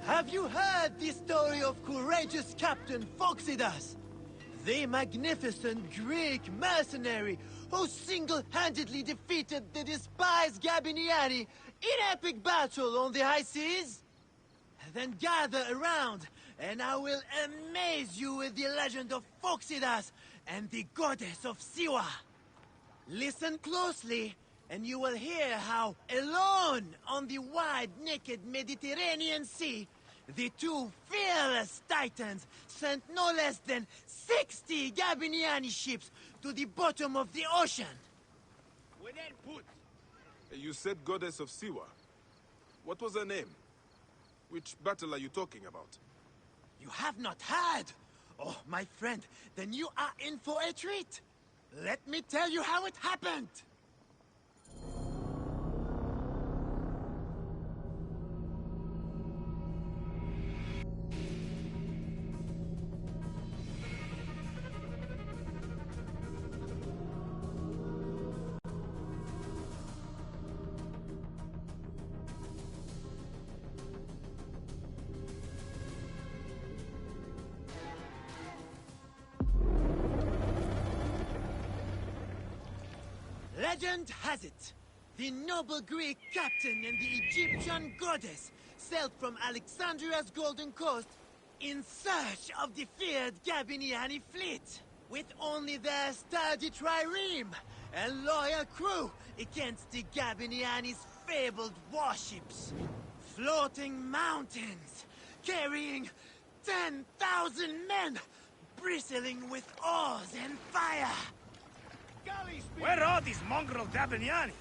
Have you heard the story of courageous Captain Phoxidas? The magnificent Greek mercenary who single-handedly defeated the despised Gabiniani in epic battle on the high seas? Then gather around, and I will amaze you with the legend of Phoxidas and the goddess of Siwa. Listen closely, and you will hear how, alone on the wide, naked Mediterranean Sea, the two fearless titans sent no less than 60 Gabiniani ships to the bottom of the ocean. You said goddess of Siwa. What was her name? Which battle are you talking about? You have not heard? Oh, my friend, then you are in for a treat. Let me tell you how it happened. Legend has it, the noble Greek captain and the Egyptian goddess sailed from Alexandria's Golden Coast in search of the feared Gabiniani fleet, with only their sturdy trireme and loyal crew against the Gabiniani's fabled warships. Floating mountains, carrying 10,000 men, bristling with oars and fire. Where are these mongrel Gabiniani?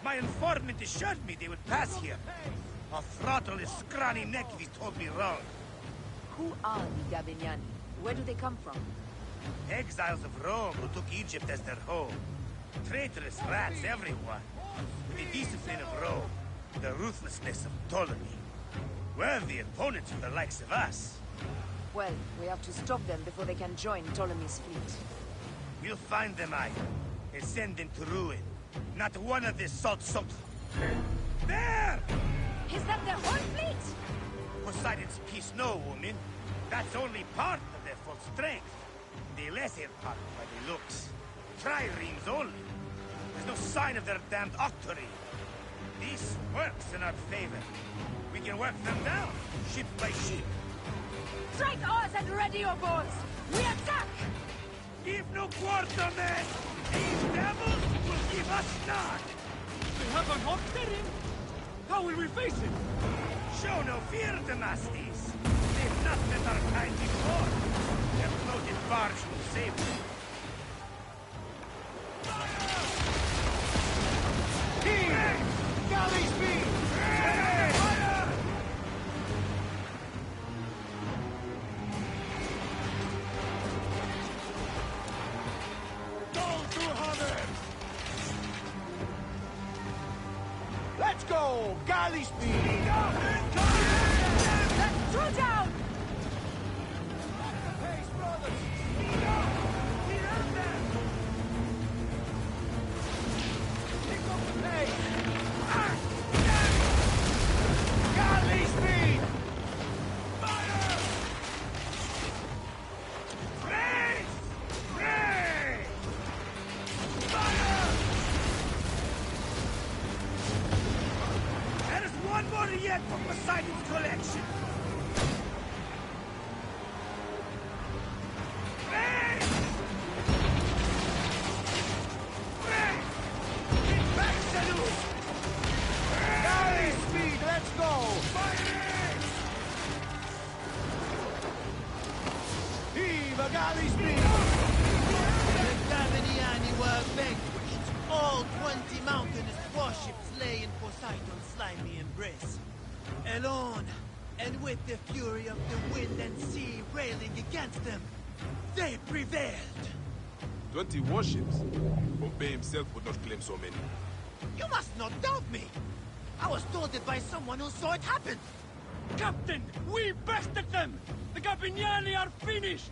My informant assured me they would pass here. I'll throttle his scrawny neck if he told me wrong. Who are the Gabiniani? Where do they come from? Exiles of Rome who took Egypt as their home. Traitorous rats, everyone. With the discipline of Rome, the ruthlessness of Ptolemy. Worthy opponents for the likes of us. Well, we have to stop them before they can join Ptolemy's fleet. We'll find them, and send them to ruin. Not one of this salt-soaked... There! Is that their whole fleet? Poseidon's peace, no, woman. That's only part of their full strength. The lesser part by the looks. Triremes only. There's no sign of their damned octary. This works in our favor. We can work them down, ship by ship. Strike oars and ready your boats! We attack! Give no quarter, men! These devils will give us none! They have an octary? How will we face it? Show no fear, Damastes. They've not met our kind before. Their floated barge will save them. Heave! Galley speed! Fire! Let's go! Galley speed! Let's throw down! Pace, brothers! Pick up the pace! Galley speed! Fire! Race! Race! Fire! There is one more yet from Poseidon's collection. Race! Race! Get back, Salute! Galley speed, let's go! Heave a galley speed! The Gabiniani were vanquished. All 20 mountainous warships lay in Poseidon's slimy embrace. Alone, and with the fury of the wind and sea railing against them, they prevailed. 20 warships. Pompey himself would not claim so many. You must not doubt me! I was told it by someone who saw it happen! Captain, we bested them! The Gabiniani are finished!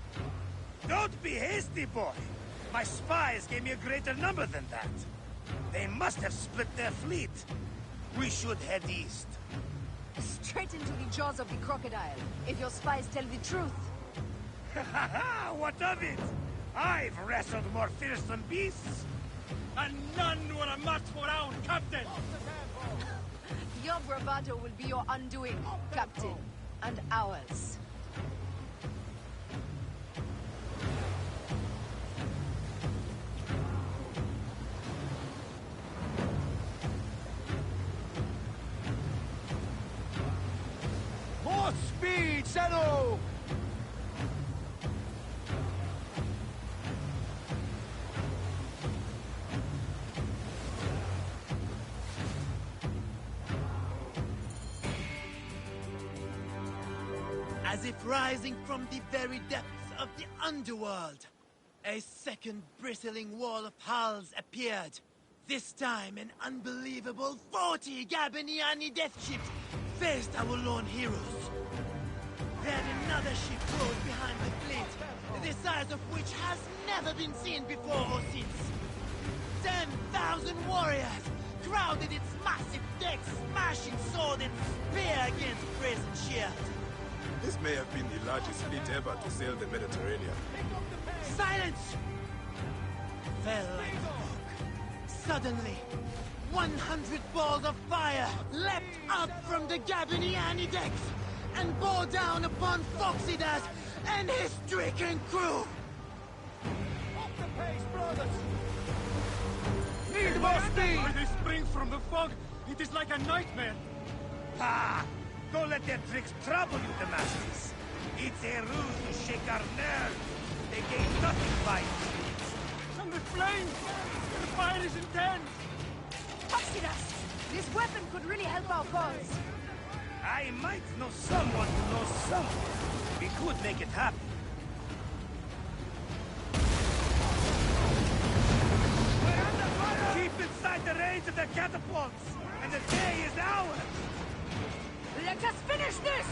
Don't be hasty, boy. My spies gave me a greater number than that. They must have split their fleet. We should head east. Straight into the jaws of the crocodile, if your spies tell the truth. What of it? I've wrestled more fearsome beasts. And none were a match for our captain! Your bravado will be your undoing, Captain. And ours. More speed, Zeno! As if rising from the very depths of the underworld, a second bristling wall of hulls appeared. This time, an unbelievable 40 Gabiniani death ships faced our lone heroes. Then another ship rode behind the fleet, the size of which has never been seen before or since. 10,000 warriors crowded its massive decks, smashing sword and spear against brazen shield. This may have been the largest fleet ever to sail the Mediterranean. Silence! Fell like fog. Suddenly, 100 balls of fire leapt up from the Gabiniani decks and bore down upon Phoxidas and his stricken crew. Up the pace, brothers! Need more speed! When they spring from the fog, it is like a nightmare. Ha! Don't let their tricks trouble you, Damascus. It's a ruse to shake our nerves. They gain nothing by it. And the flames! The fire is intense! Phoxidas! This weapon could really help our cause. I might know someone who knows someone. We could make it happen. We're under fire! Keep inside the range of the catapults, and the day is ours! Let us finish this!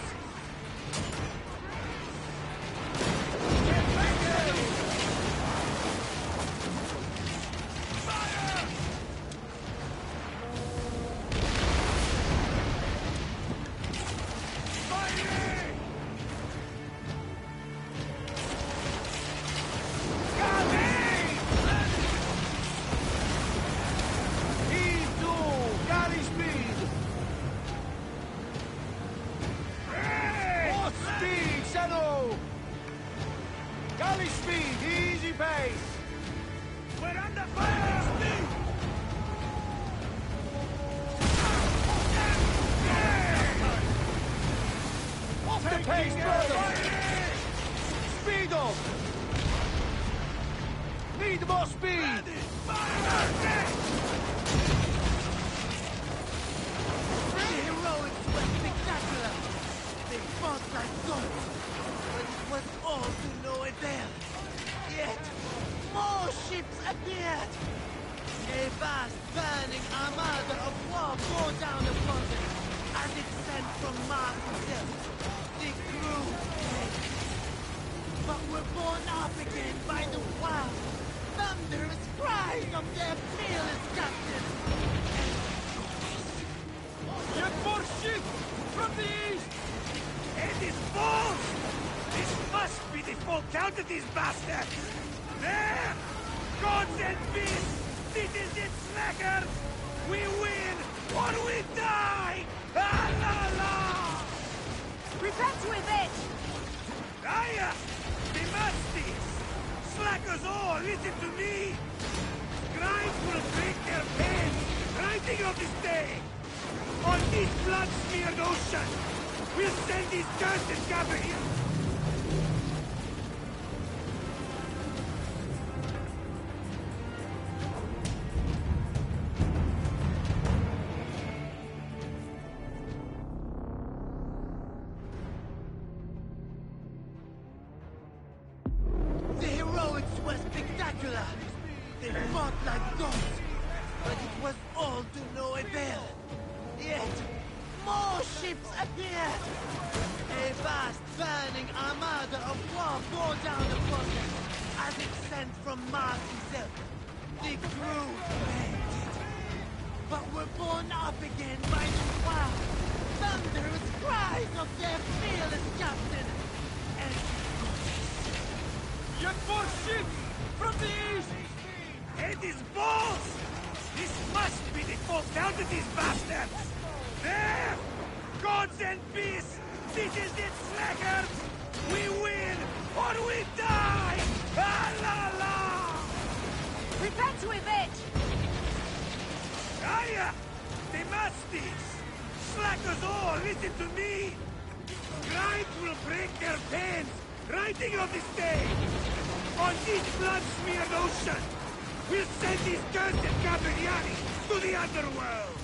Fire! Fighting! Coming! Heave-to! Galley speed! Hey! More speed, Zeno! Galley speed, easy pace! We're under fire! Speed! Off the pace, brother! Speed up! Need more speed! The heroics were spectacular! They fought like gods, but it was all to no avail. Yet, more ships appeared! A vast, burning armada of war bore down upon them, as if sent from Mars himself. The crew fled, but were borne up again by the wild, thunderous cries of their fearless captain. Yet more ships from the east! It is false! This must be the full count of these bastards! There! Gods and beasts! Cities and slackers! We win or we die! Ah, la, la! Prepare to evade! Aya! Demastes! Slackers all, listen to me! Grind will drink their pain, writing of this day! On this blood-smeared ocean, we'll send these cursed Gabriels! The heroics were spectacular! sent from Mars himself. The crew begged it. But were borne up again by the wild, thunderous cries of their fearless captain. And Yet more ships from the east! It is balls! This must be the fault down to these bastards! There! Gods and peace! This is it, slackers! We win or we die! Ah la la! Repent to a bitch! Aya! The mastiffs! Slackers all, listen to me! Scribes will break their pens, writing on this day! On this blood-smeared ocean! We'll send these cursed Gabriani to the underworld!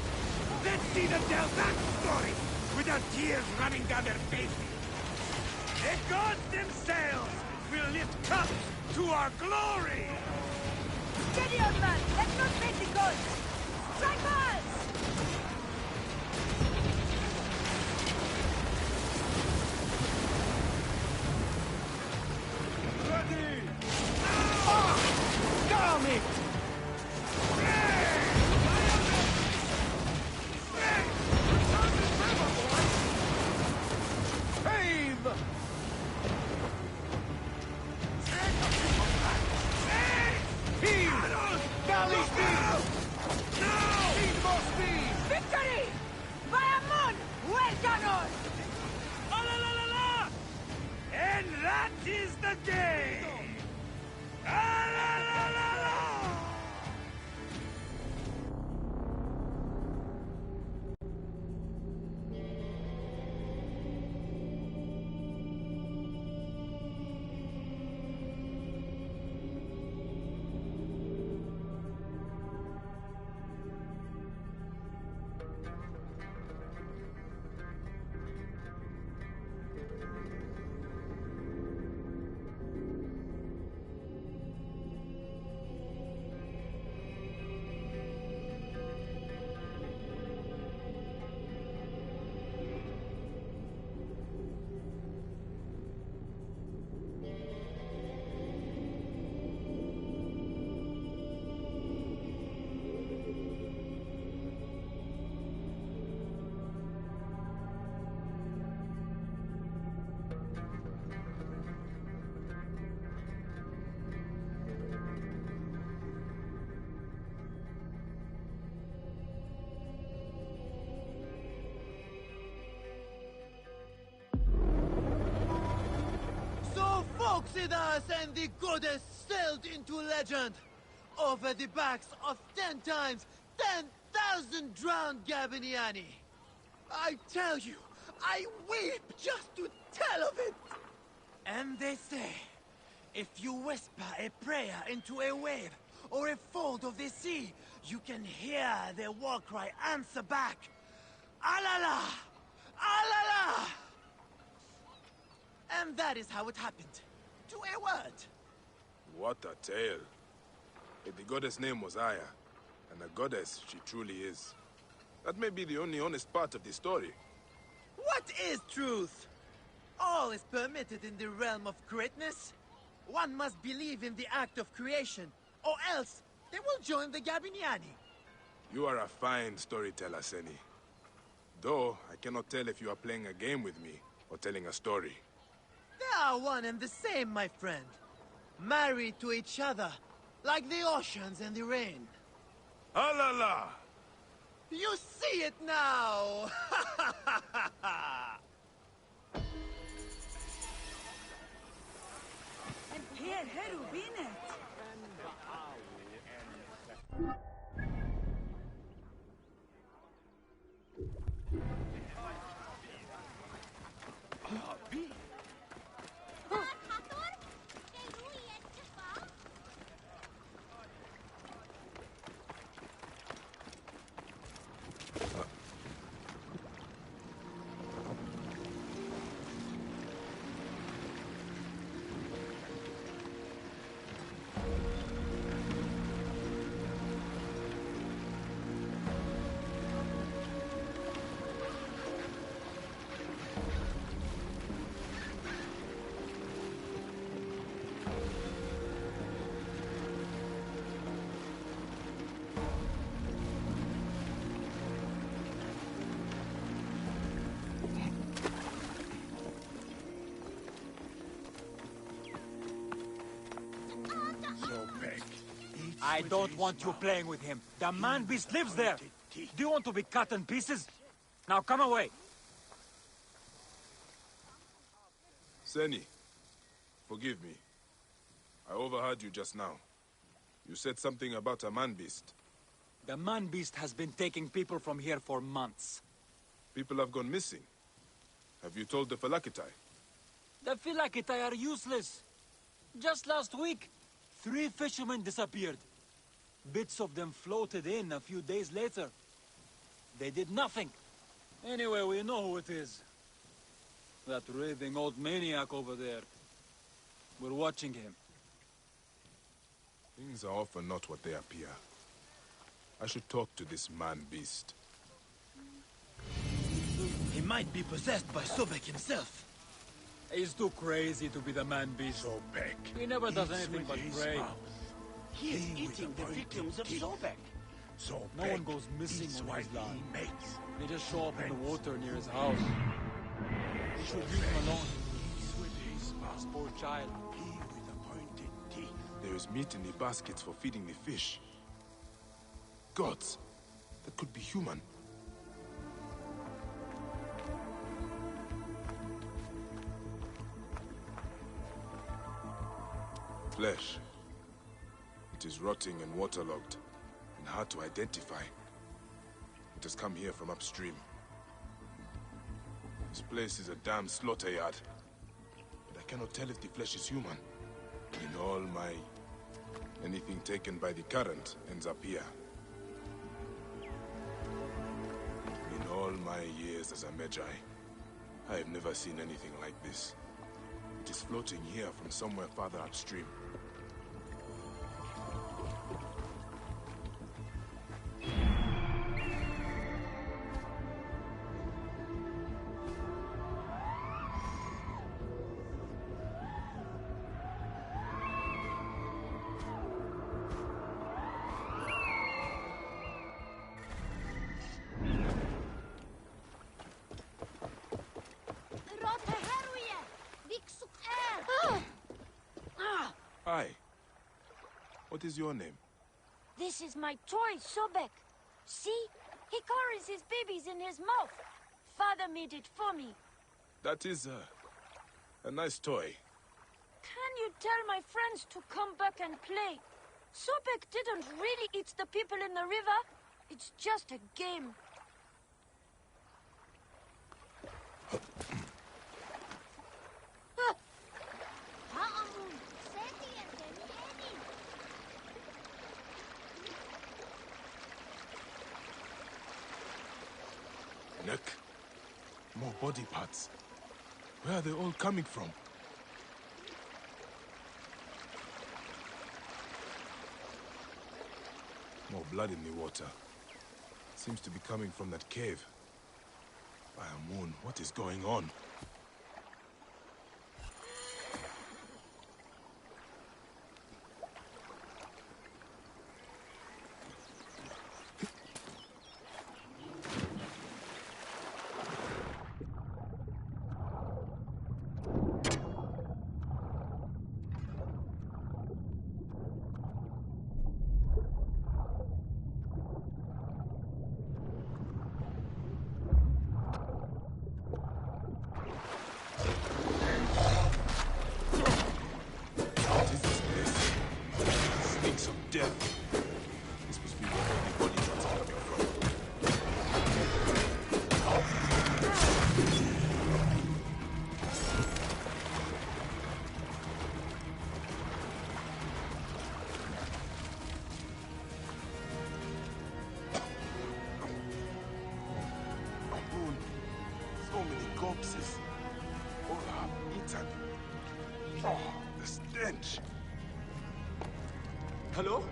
Let's see them tell that story without tears running down their faces! The gods themselves will lift cups to our glory! Steady, old man! Let's not face the gods! Strike us! Ready! damn it! Save! Heave! Galley speed! Need more speed! Victory! Vayamon! Welcome! Oh, la la la la! And that is the game! Ah, la la la la! Foxidas and the goddess sailed into legend over the backs of 10 times 10,000 drowned Gabiniani. I tell you, I weep just to tell of it. And they say, if you whisper a prayer into a wave or a fold of the sea, you can hear their war cry answer back. Alala! Alala! And that is how it happened. To a word. What a tale. If the goddess' name was Aya, and a goddess she truly is. That may be the only honest part of the story. What is truth? All is permitted in the realm of greatness. One must believe in the act of creation, or else they will join the Gabiniani. You are a fine storyteller, Seni. Though, I cannot tell if you are playing a game with me, or telling a story. They are one and the same, my friend. Married to each other, like the oceans and the rain. Alala! You see it now! I don't want you playing with him. The man-beast lives there. Do you want to be cut in pieces? Now come away. Seni, forgive me. I overheard you just now. You said something about a man-beast. The man-beast has been taking people from here for months. People have gone missing. Have you told the Phylakitai? The Phylakitai are useless. Just last week, 3 fishermen disappeared. Bits of them floated in a few days later. They did nothing. Anyway, we know who it is. That raving old maniac over there. We're watching him. Things are often not what they appear. I should talk to this man-beast. He might be possessed by Sobek himself. He's too crazy to be the man-beast. Sobek. He never does anything but pray. He is eating the victims of Sobek. No one goes missing on his land. Mates. They just show up in the water near his house. We should leave him alone. This poor child. He with the pointed teeth. There is meat in the baskets for feeding the fish. Gods, that could be human. Flesh. It is rotting and waterlogged, and hard to identify. It has come here from upstream. This place is a damn slaughter yard. But I cannot tell if the flesh is human. In all my... anything taken by the current ends up here. In all my years as a Magi, I have never seen anything like this. It is floating here from somewhere farther upstream. Hi. What is your name? This is my toy, Sobek. See? He carries his babies in his mouth. Father made it for me. That is a nice toy. Can you tell my friends to come back and play? Sobek didn't really eat the people in the river. It's just a game. Neck. More body parts. Where are they all coming from? More blood in the water. Seems to be coming from that cave. Moon, what is going on? Death. This must be where all the body parts are coming from. So many corpses. All half eaten. Oh, the stench. Hello?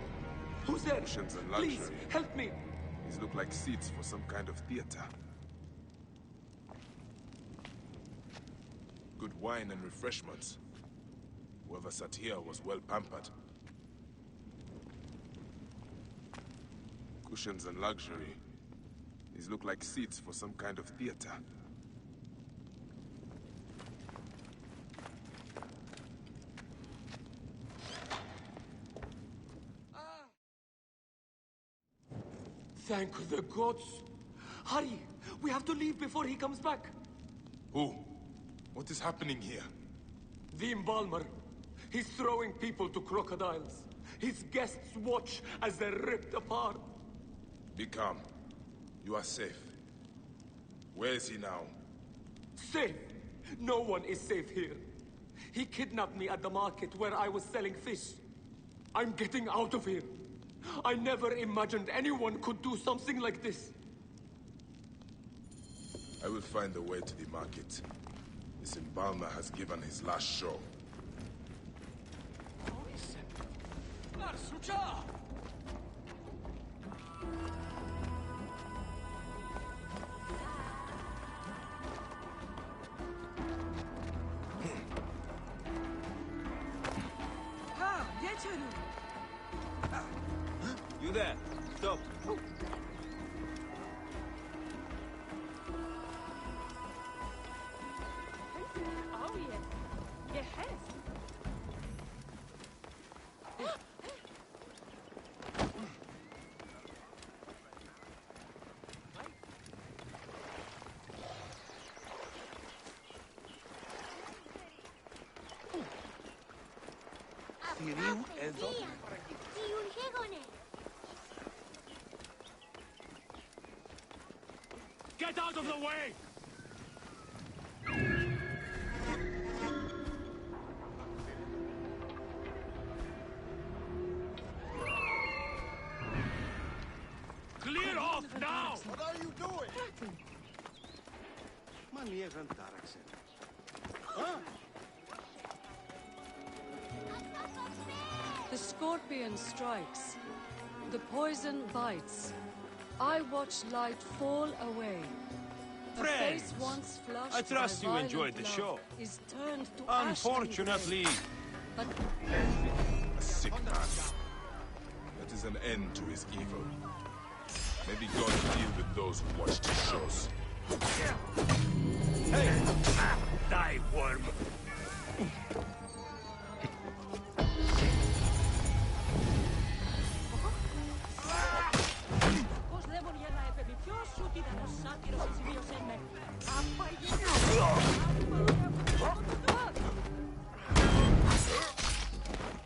Who's there? Cushions and luxury. Please, help me. These look like seats for some kind of theater. Good wine and refreshments. Whoever sat here was well pampered. Cushions and luxury. These look like seats for some kind of theater. Thank the gods. Hurry! We have to leave before he comes back. Who? What is happening here? The embalmer. He's throwing people to crocodiles. His guests watch as they're ripped apart. Be calm. You are safe. Where is he now? Safe? No one is safe here. He kidnapped me at the market where I was selling fish. I'm getting out of here. I never imagined anyone could do something like this. I will find a way to the market. This embalmer has given his last show. You there. Stop. Get out of the way! Clear off now! What are you doing? The scorpion strikes. The poison bites. I watch light fall away. A face once flushed I trust by you violent enjoyed the love show. is turned to ash and Unfortunately, grey. But A sick man. That is an end to his evil. Maybe God will deal with those who watched his shows. Hey! Die, worm!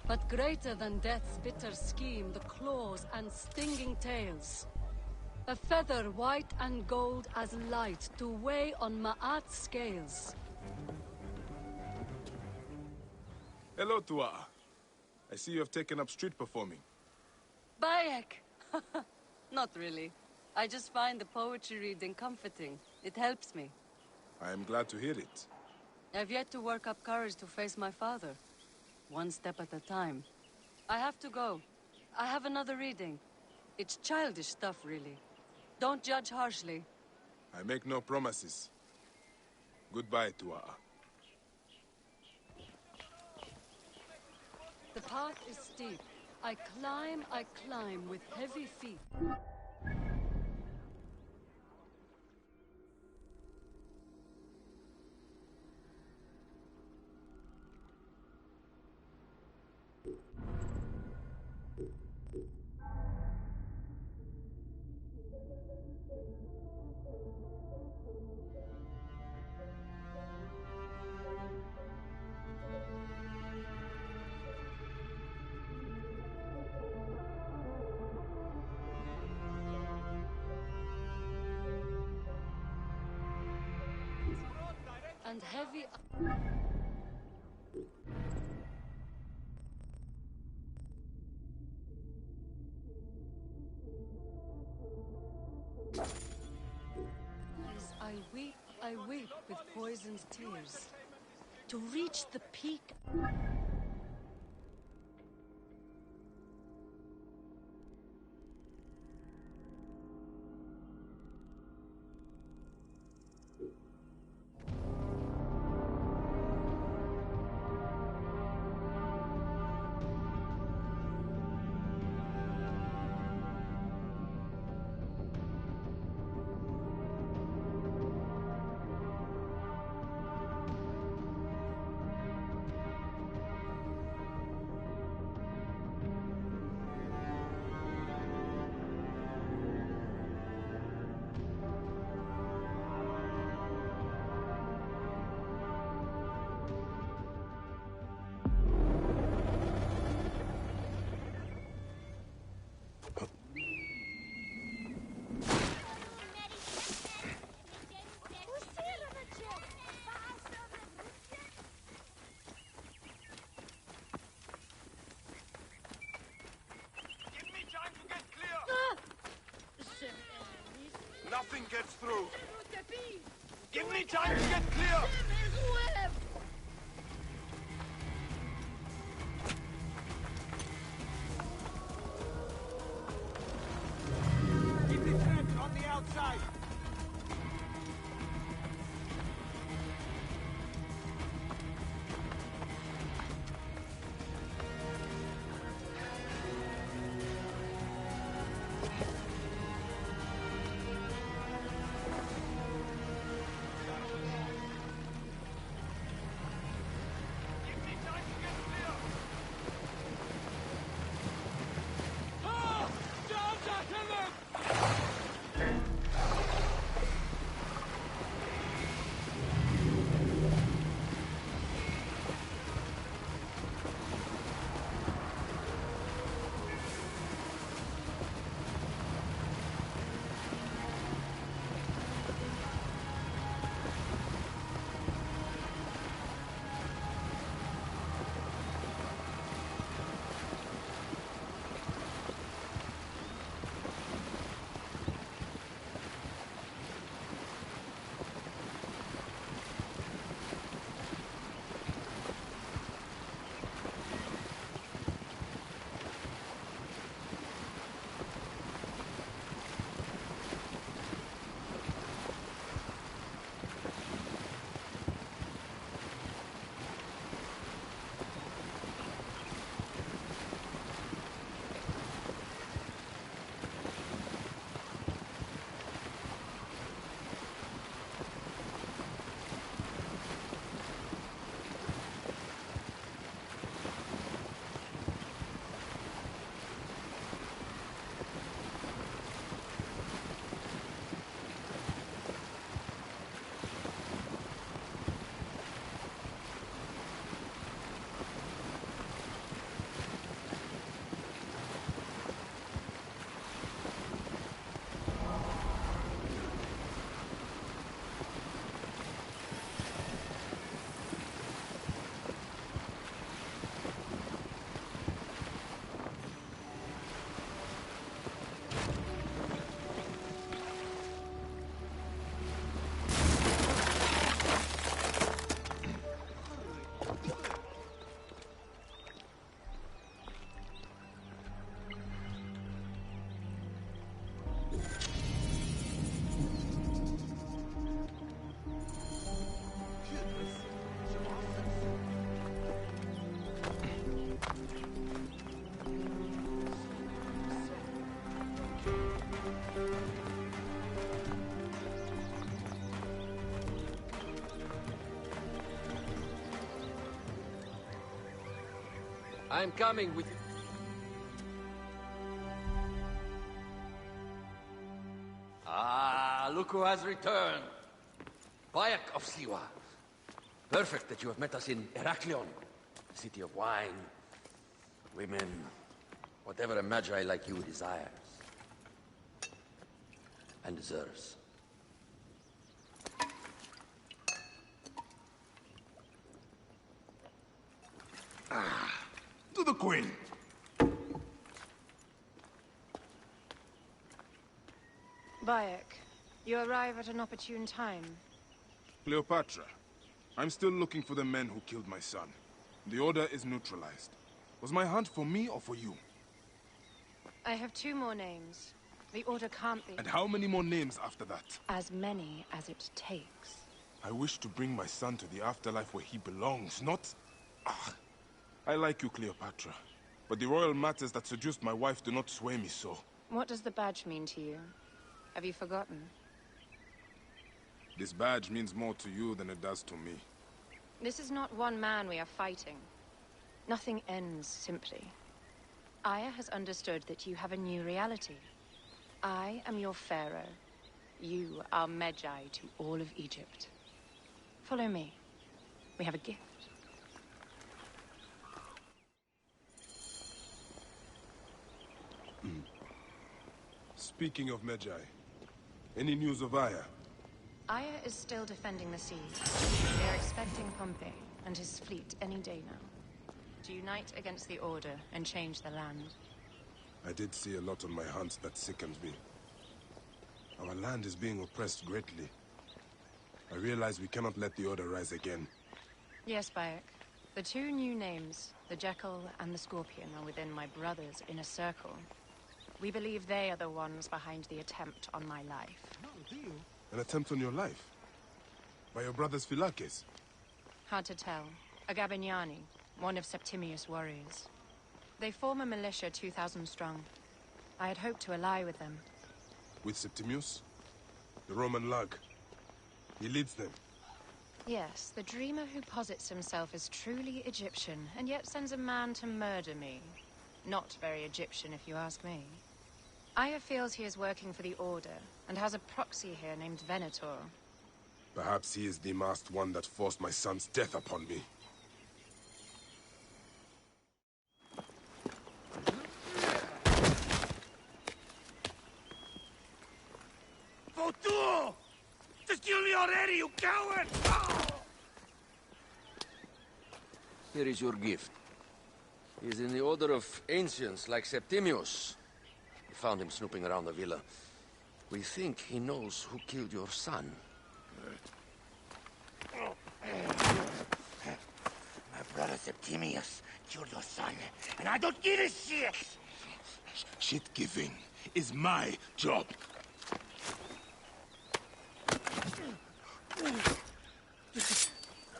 But greater than death's bitter scheme, the claws and stinging tails. A feather white and gold as light to weigh on Ma'at's scales. Hello, Tua'a. I see you have taken up street performing. Bayek! Not really. I just find the poetry reading comforting. It helps me. I am glad to hear it. I've yet to work up courage to face my father. One step at a time. I have to go. I have another reading. It's childish stuff, really. Don't judge harshly. I make no promises. Goodbye, Tua'a. The path is steep. I climb with heavy feet. And heavy... As I weep with poisoned tears. To reach the peak... nothing gets through. Give me time to get clear. Keep the traps on the outside. I'm coming with you. Ah, look who has returned. Bayek of Siwa. Perfect that you have met us in Heraklion, the city of wine, women, whatever a magi like you desires. And deserves. To the Queen. Bayek, you arrive at an opportune time. Cleopatra, I'm still looking for the men who killed my son. The order is neutralized. Was my hunt for me or for you? I have 2 more names. The order can't be... And how many more names after that? As many as it takes. I wish to bring my son to the afterlife where he belongs, not... Ah, I like you, Cleopatra. But the royal matters that seduced my wife do not sway me so. What does the badge mean to you? Have you forgotten? This badge means more to you than it does to me. This is not one man we are fighting. Nothing ends simply. Aya has understood that you have a new reality. I am your pharaoh. You are Magi to all of Egypt. Follow me. We have a gift. Speaking of Magi, any news of Aya? Aya is still defending the seas. They are expecting Pompey and his fleet any day now. To unite against the Order and change the land. I did see a lot on my hunt that sickens me. Our land is being oppressed greatly. I realize we cannot let the Order rise again. Yes, Bayek. The two new names, the Jekyll and the Scorpion, are within my brother's inner circle. We believe they are the ones behind the attempt on my life. An attempt on your life? By your brother's Philakes? Hard to tell. A Gabignani, one of Septimius' warriors. They form a militia 2,000 strong. I had hoped to ally with them. With Septimius? The Roman lug? He leads them? Yes, the dreamer who posits himself as truly Egyptian, and yet sends a man to murder me. Not very Egyptian, if you ask me. Aya feels he is working for the Order, and has a proxy here named Venator. Perhaps he is the masked one that forced my son's death upon me. Votu! Just kill me already, you coward! Oh! Here is your gift. He is in the order of ancients like Septimius. We found him snooping around the villa. We think he knows who killed your son. My brother Septimius killed your son, and I don't give a shit! Shit-giving is my job.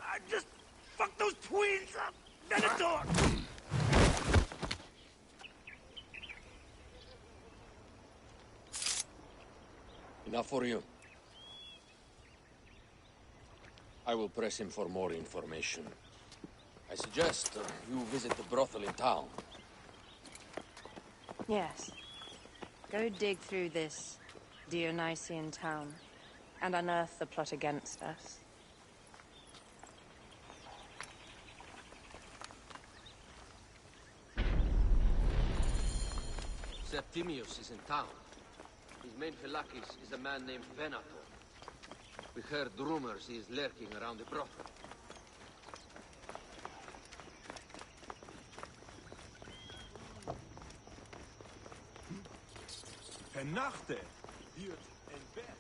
I just fuck those twins up! Venator! Enough for you. I will press him for more information. I suggest you visit the brothel in town. Yes. Go dig through this Dionysian town, and unearth the plot against us. Septimius is in town. His main Philakes is a man named Venator. We heard rumors he is lurking around the brothel. Vernachte wird entbehrt.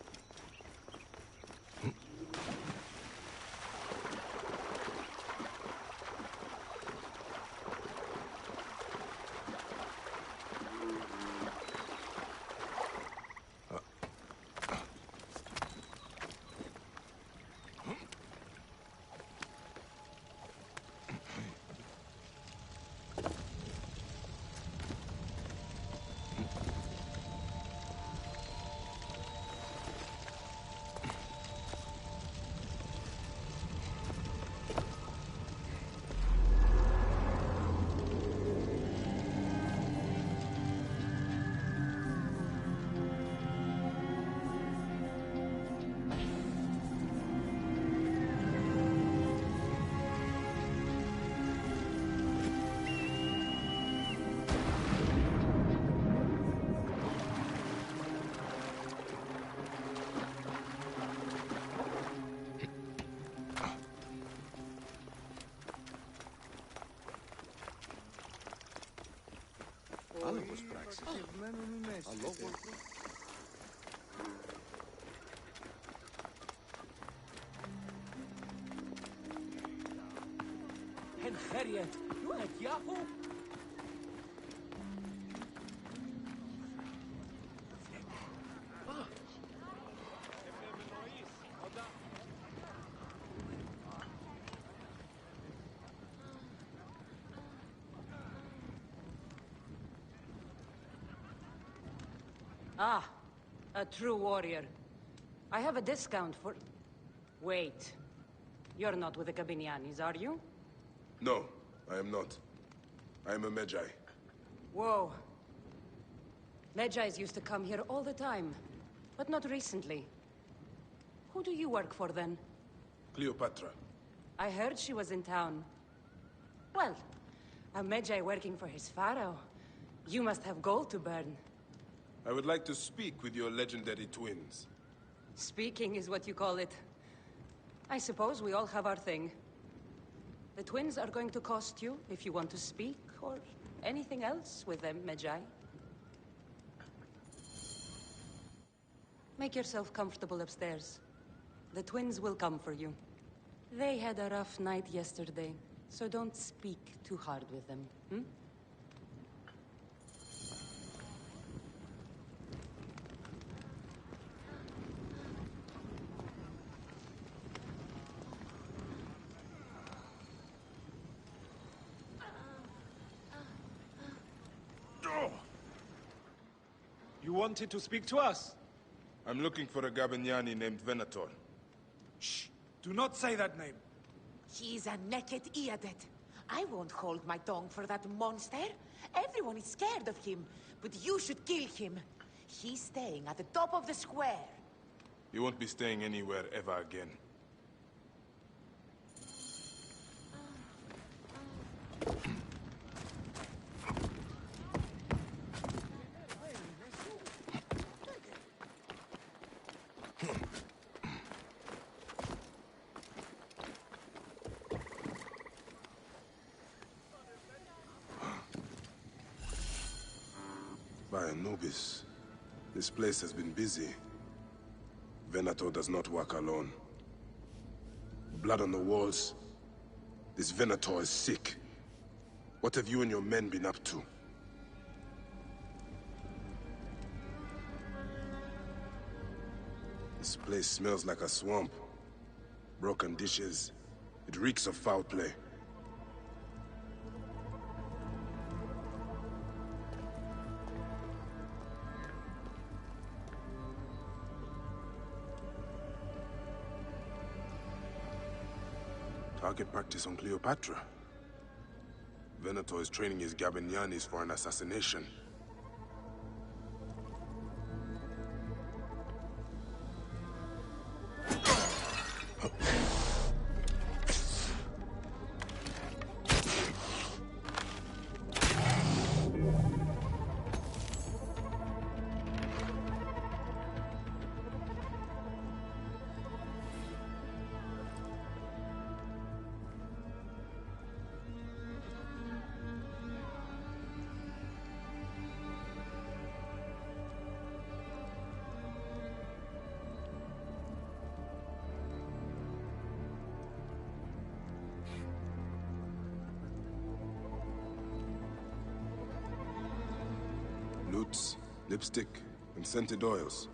Άλλος πράξεις. Αλόγω. Hen Harriet, you at Yahoo? Ah, a true warrior. I have a discount for... Wait. You're not with the Gabinianis, are you? No, I am not. I am a Magi. Whoa. Medjais used to come here all the time, but not recently. Who do you work for, then? Cleopatra. I heard she was in town. Well, a Medjay working for his pharaoh. You must have gold to burn. I would like to speak with your legendary twins. Speaking is what you call it. I suppose we all have our thing. The twins are going to cost you if you want to speak, or anything else with them, Medjay. Make yourself comfortable upstairs. The twins will come for you. They had a rough night yesterday, so don't speak too hard with them, hmm? You wanted to speak to us? I'm looking for a Gabignani named Venator. Shh! Do not say that name. He's a naked Iadet. I won't hold my tongue for that monster. Everyone is scared of him, but you should kill him. He's staying at the top of the square. You won't be staying anywhere ever again. By Anubis, this place has been busy. Venator does not work alone. Blood on the walls. This Venator is sick. What have you and your men been up to? This place smells like a swamp. Broken dishes. It reeks of foul play. Target practice on Cleopatra. Venator is training his Gabignanis for an assassination. Lutes, lipstick, and scented oils.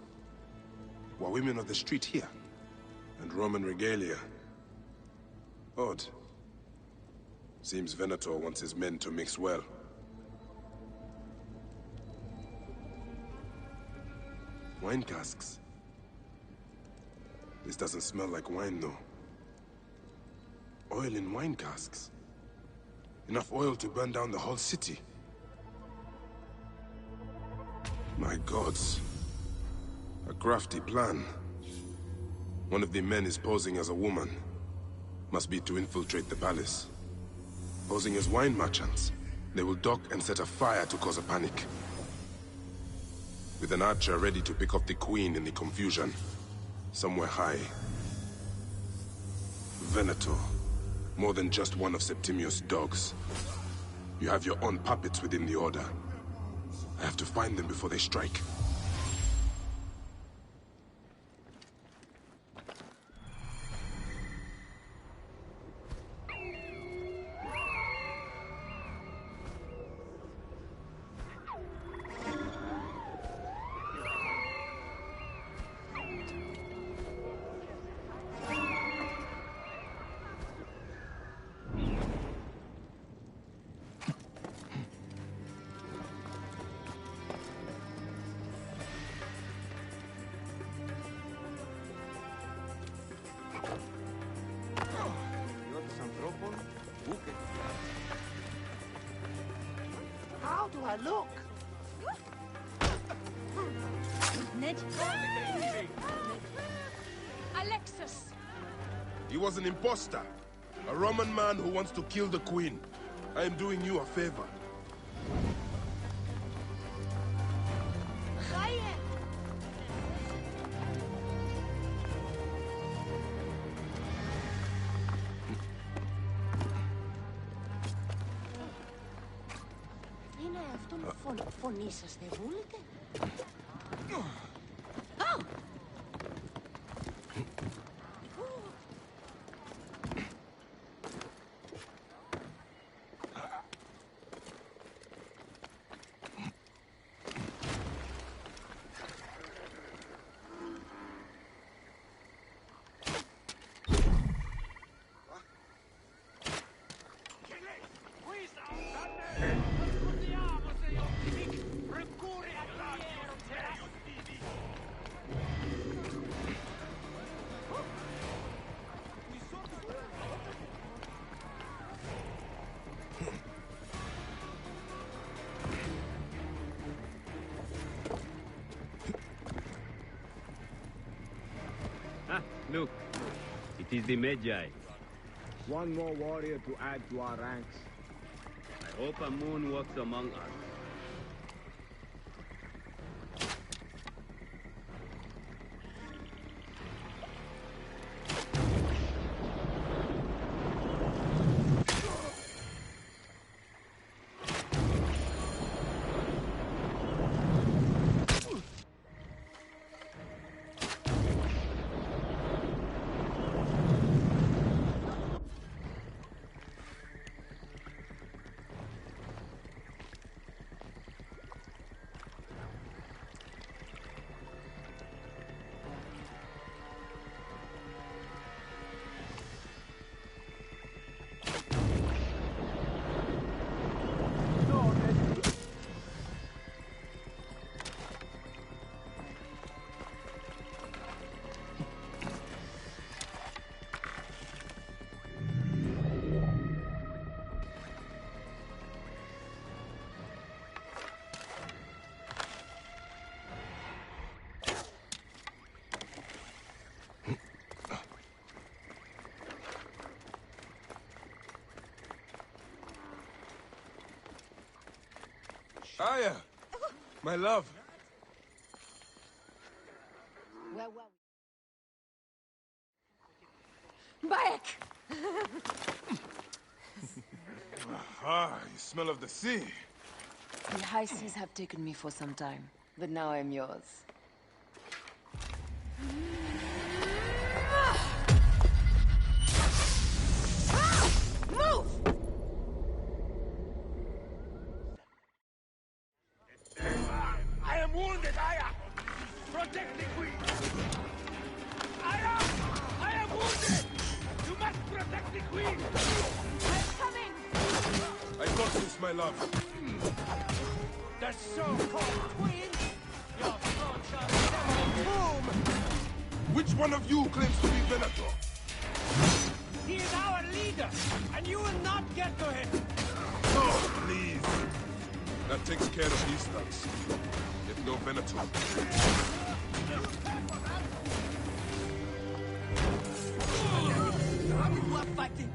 Were women of the street here? And Roman regalia. Odd. Seems Venator wants his men to mix well. Wine casks. This doesn't smell like wine, though. Oil in wine casks. Enough oil to burn down the whole city. My gods. A crafty plan. One of the men is posing as a woman. Must be to infiltrate the palace. Posing as wine merchants. They will dock and set a fire to cause a panic. With an archer ready to pick off the queen in the confusion. Somewhere high. Venator. More than just one of Septimius' dogs. You have your own puppets within the Order. I have to find them before they strike. How do I look? Ned? Alexis! He was an imposter. A Roman man who wants to kill the queen. I am doing you a favor. Είναι αυτόν φωνήσαστε, βούλετε. Look, it is the Magi. One more warrior to add to our ranks. I hope a moon walks among us. Aya! My love! Back! Ah, you smell of the sea. The high seas have taken me for some time, but now I'm yours. Move! I am wounded, Aya! Protect the queen! Aya! I am wounded! You must protect the queen! I'm coming! I got this, my love. The so-called queen? Your throat shall never boom! Which one of you claims to be Venator? He is our leader, and you will not get to him! Oh, please. That takes care of these thugs. If no Venator. You are fighting!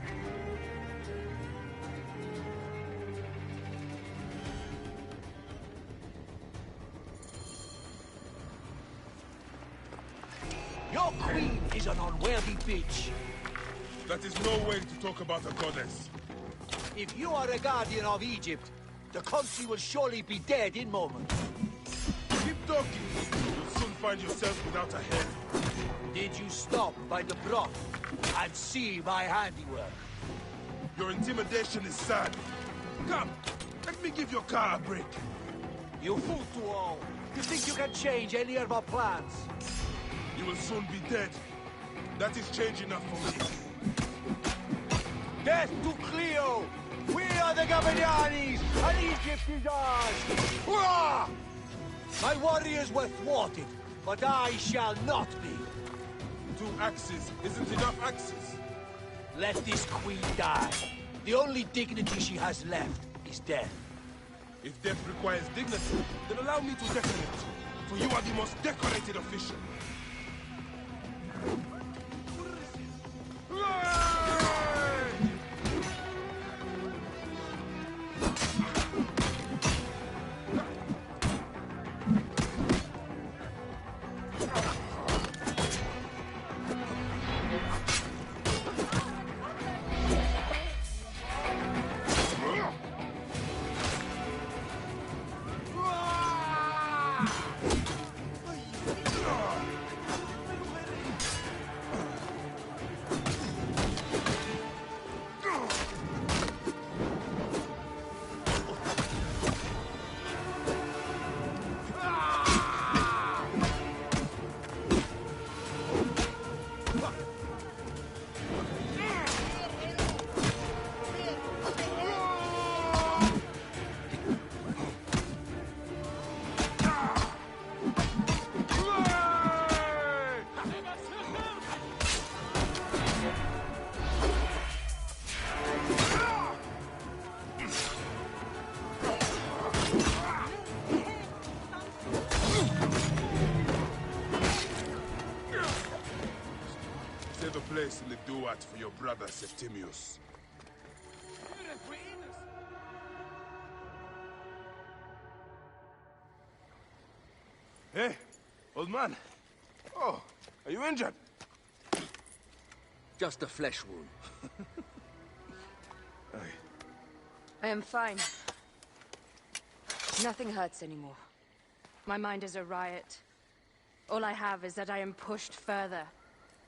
Your queen is an unworthy bitch. That is no way to talk about a goddess. If you are a guardian of Egypt, the country will surely be dead in moments. Keep talking. You'll soon find yourself without a head. Did you stop by the broth and see my handiwork? Your intimidation is sad. Come, let me give your car a break. You fool to all. You think you can change any of our plans? You will soon be dead. That is change enough for me. Death to Cleo! We are the Gabanianis, and Egypt is ours! Hurrah! My warriors were thwarted, but I shall not be. 2 axes isn't enough axes. Let this queen die. The only dignity she has left is death. If death requires dignity, then allow me to decorate. For you are the most decorated official. Save a place in the Duat for your brother Septimius. Hey, old man. Oh, are you injured? Just a flesh wound. I am fine. Nothing hurts anymore. My mind is a riot. All I have is that I am pushed further.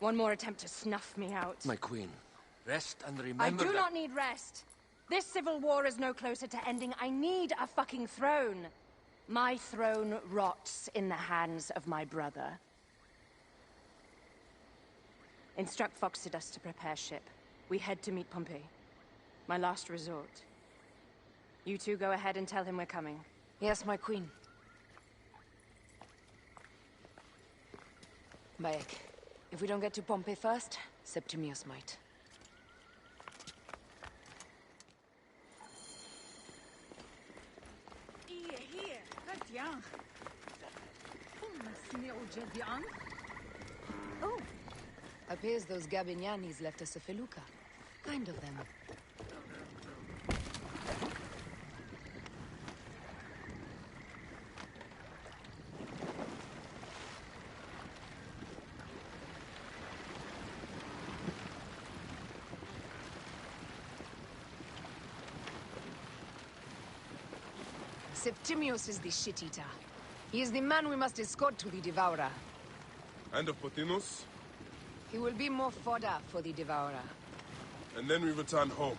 One more attempt to snuff me out. My queen, rest and remember I do that... not need rest. This civil war is no closer to ending. I need a fucking throne. My throne rots in the hands of my brother. Instruct Phoxidas to prepare ship. We head to meet Pompey. My last resort. You two go ahead and tell him we're coming. Yes, my queen. Bayek, if we don't get to Pompey first, Septimius might. Oh, appears those Gabinianis left us a felucca. Kind of them. Septimius is the shit-eater. He is the man we must escort to the Devourer. And of Pothinus? He will be more fodder for the Devourer. And then we return home.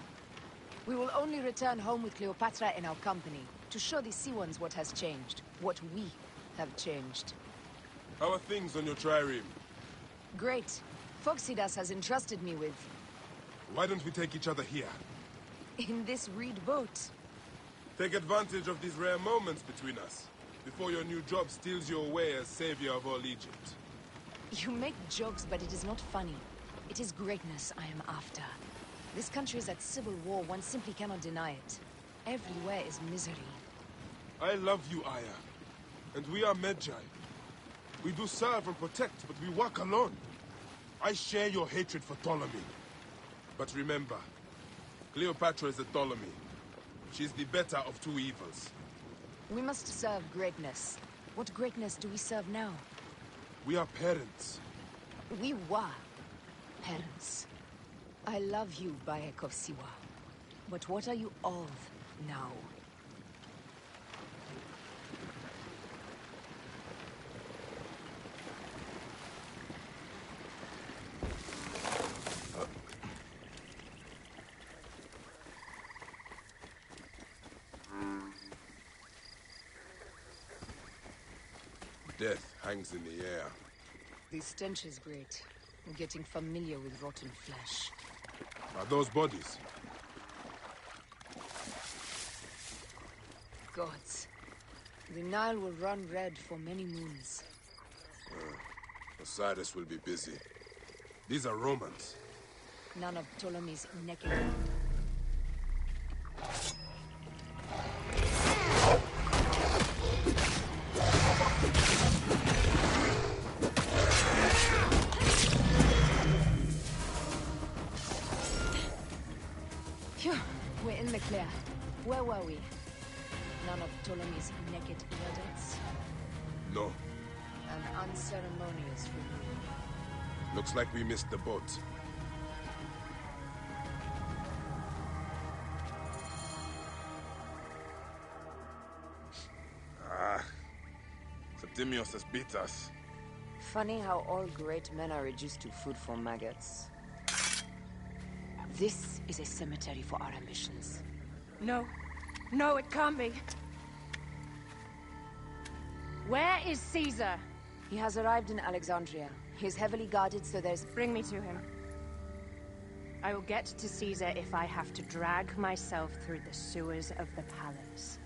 We will only return home with Cleopatra in our company, to show the Sea Ones what has changed, what we have changed. How are things on your trireme? Great. Phoxidas has entrusted me with... Why don't we take each other here? in this reed boat. Take advantage of these rare moments between us, before your new job steals you away as savior of all Egypt. You make jokes, but it is not funny. It is greatness I am after. This country is at civil war, one simply cannot deny it. Everywhere is misery. I love you, Aya. And we are Magi. We do serve and protect, but we work alone. I share your hatred for Ptolemy. But remember, Cleopatra is a Ptolemy. She's the better of two evils. We must serve greatness. What greatness do we serve now? We are parents. We were parents. I love you, Bayek of Siwa. But what are you of now? Death hangs in the air. The stench is great. I'm getting familiar with rotten flesh. Are those bodies? Gods. The Nile will run red for many moons. Osiris will be busy. These are Romans. None of Ptolemy's naked... Phew, we're in the clear. Where were we? None of Ptolemy's naked evidence? No. An unceremonious removal. Looks like we missed the boat. Septimius has beat us. Funny how all great men are reduced to food for maggots. This is a cemetery for our ambitions. No. No, it can't be. Where is Caesar? He has arrived in Alexandria. He is heavily guarded, so there's... Bring me to him. I will get to Caesar if I have to drag myself through the sewers of the palace.